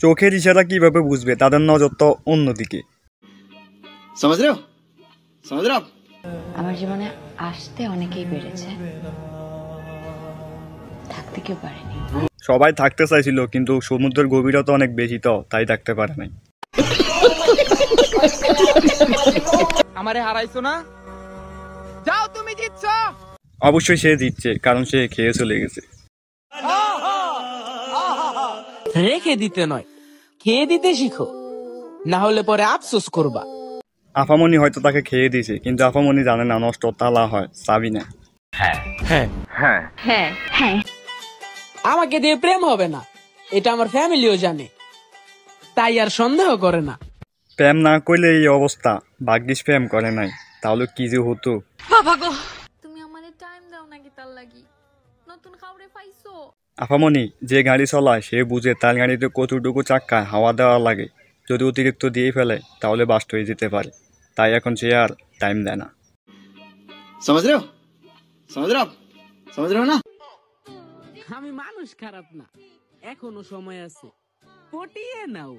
চোখের ইশারা কিভাবে বুঝবে? তাদের নজর তো অন্যদিকে। আমার জীবনে আসতে অনেকেই পেরেছে, থাকতে কেউ পারেনি। সবাই থাকতে চাইছিল, কিন্তু সমুদ্রের গভীরতা অনেক বেশি, তো তাই থাকতে পারে নাই। আমারে হারাইছো না, যাও তুমি জিতছো। অবশ্যই সে জিতছে, কারণ সে খেয়ে চলে গেছে। রেখে দিতে নয়, খেয়ে দিতে শিখো, না হলে পরে আফসোস করবা। আফামনি হয়তো তাকে খেয়ে দিয়েছে, কিন্তু আফামনি জানে না নষ্ট তালা হয় চাবি না। হ্যাঁ হ্যাঁ হ্যাঁ হ্যাঁ, আমাকে দিয়ে প্রেম হবে না, এটা আমার ফ্যামিলিও জানে, তাই আর সন্দেহ করে না। প্রেম না করলে এই অবস্থা। ভাগ্যিস প্রেম করে নাই, তাহলে কি যে হতো। বাবা গো, তুমি আমারে টাইম দাও নাকি তার লাগি? নতুন খাউরে পাইছো? আফামনি যে গাড়ি চলায় সে বুঝে তার গাড়িতে কতটুকু চাক্কায় হাওয়া দেওয়া লাগে। যদি অতিরিক্ত দিয়ে ফেলে তাহলে বাস্ট হয়ে যেতে পারে, তাই এখন সে আর টাইম দেয় না। আমি মানুষ খারাপ না, এখনো সময় আছে, পটিয়ে নাও।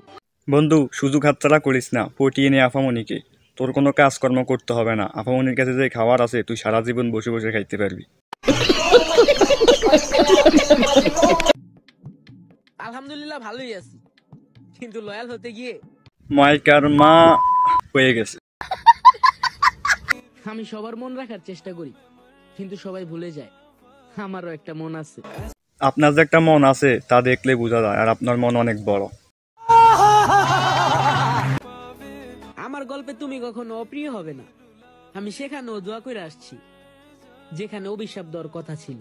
বন্ধু, সুযোগ হাতছাড়া করিস না, পটিয়ে নে আফামনিকে। তোর কোনো কাজকর্ম করতে হবে না, আফামনির কাছে যে খাবার আছে তুই সারা জীবন বসে বসে খাইতে পারবি। আলহামদুলিল্লাহ ভালোই আছি, কিন্তু লয়াল হতে গিয়ে মাইকার মা হয়ে গেছে। আমি সবার মন রাখার চেষ্টা করি, কিন্তু সবাই ভুলে যায় আমারও একটা মন আছে। আপনার যে একটা মন আছে তা দেখলে বোঝা যায়, আর আপনার মন অনেক বড়। আমার গল্পে তুমি কখনো অপ্রিয় হবে না, আমি সেখানেও দোয়া করে আসছি যেখানে অভিশাপ দেওয়ার কথা ছিল।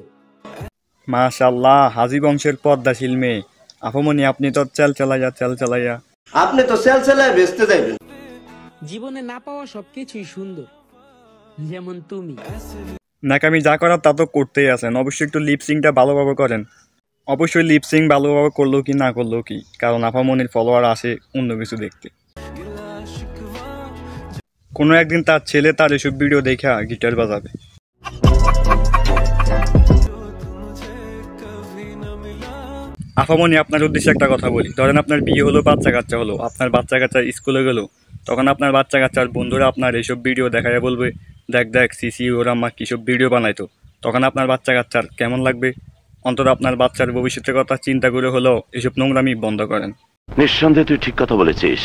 মাশাআল্লাহ, হাজী বংশের পদ্মাশীল মেয়ে। আফামনি আপনি তো চাল চালাইয়া আপনি তো সেল সেলায় বেচতে যাইবেন। জীবনে না পাওয়া সবকিছুই সুন্দর, যেমন তুমি। নাকি আমি যা করার তা তো করতেই আছেন। অবশ্যই একটু লিপসিংটা ভালোভাবে করেন। অবশ্যই লিপসিং ভালোভাবে করলেও কি না করলেও কি, কারণ আফামনির ফলোয়ার আসে অন্য কিছু দেখতে। কোনো একদিন তার ছেলে তার এসব ভিডিও দেখা গিটার বাজাবে। আফামনি আপনার উদ্দেশ্যে একটা কথা বলি। ধরেন আপনার বিয়ে হলো, বাচ্চা কাচ্চা হলো, আপনার বাচ্চা কাচ্চা স্কুলে গেল, তখন আপনার বাচ্চা কাচ্চার বন্ধুরা আপনার এইসব ভিডিও দেখায় বলবে, দেখ দেখ সিসি ওর আম্মা কিসব ভিডিও বানাইতো। তখন আপনার বাচ্চা কাচ্চার কেমন লাগবে? অন্তত আপনার বাচ্চার ভবিষ্যতের কথা চিন্তা করে হলেও এসব নোংরামি বন্ধ করেন। নিঃসন্দেহে তুই ঠিক কথা বলেছিস।